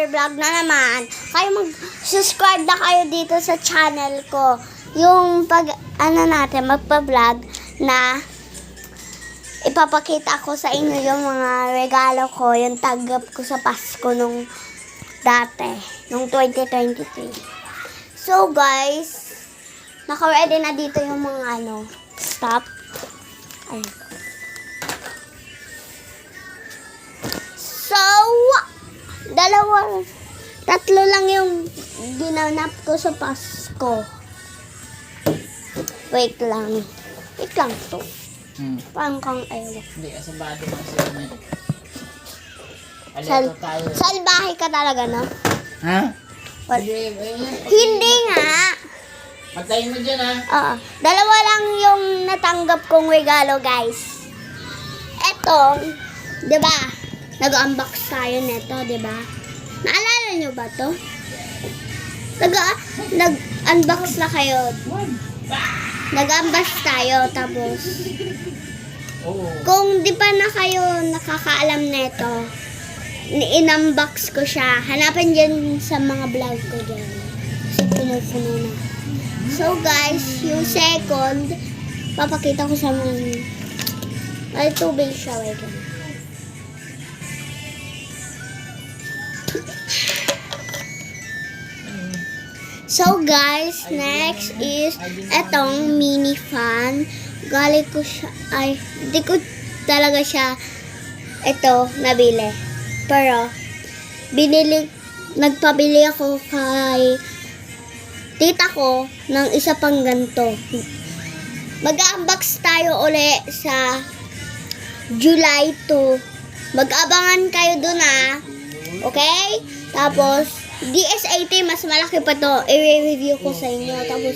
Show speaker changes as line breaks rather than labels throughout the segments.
another vlog na naman. Kayo mag-subscribe na kayo dito sa channel ko. Yung natin, magpa-vlog na ipapakita ko sa inyo yung mga regalo ko, yung tanggap ko sa Pasko nung dati, nung 2023. So guys, naka-ready na dito yung mga stop. Ayun. So, tatlo lang yung ginanap ko sa Pasko. Wait lang to. Parang kang ewan.
Hindi, asabado lang sila na. Alito tayo.
Salbahe ka talaga, no?
Ha?
Hindi nga.
Patayin mo dyan, ha?
Oo. Dalawa lang yung natanggap kong regalo, guys. Eto, di ba? Nag-unbox tayo neto, di ba? Naalala nyo ba to? Nag-unbox na kayo. Nag-unbox tayo, tapos kung di pa na kayo nakakaalam neto, in-unbox ko siya. Hanapin dyan sa mga vlog ko dyan. Kasi puno-puno na. So guys, yung second, papakita ko sa mga may tubig siya. Wait lang. So guys, next is etong mini fan. Galing ko siya, di ko talaga siya nabili. Pero, nagpabili ako kay tita ko ng isa pang ganito. Mag-unbox tayo uli sa July 2. Mag-abangan kayo dun, okay? Tapos, DS80, mas malaki pa to. I-review ko sa inyo. Tapos,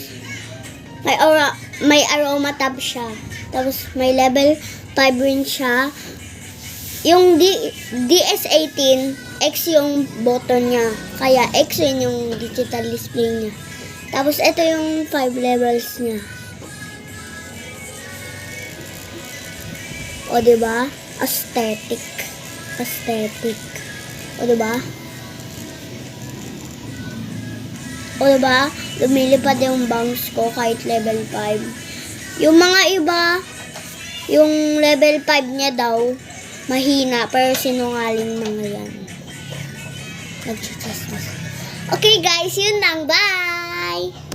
may aroma tab siya. Tapos, may level 5 rin siya. Yung DS18, X yung button niya. Kaya, X yun yung digital display niya. Tapos, ito yung 5 levels niya. O, diba? Aesthetic. O, diba? O diba, lumilipad yung bangs ko kahit level 5. Yung mga iba, yung level 5 niya daw, mahina, pero sinungaling mga yan. Nagchichismis. Okay guys, yun lang. Bye!